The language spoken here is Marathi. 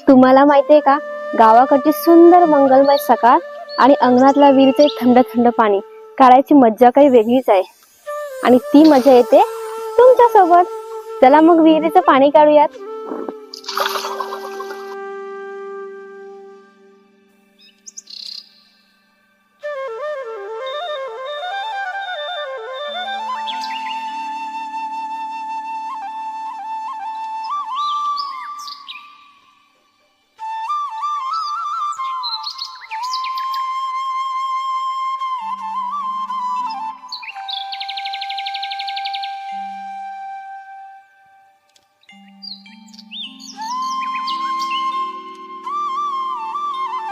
तुम्हाला माहितीये का, गावाकडची सुंदर मंगलमय सकाळ आणि अंगणातल्या विहिरीचे थंड थंड पाणी काढायची मज्जा काही वेगळीच आहे. आणि ती मजा येते तुमच्या सोबत. चला मग विहिरीचं पाणी काढूयात.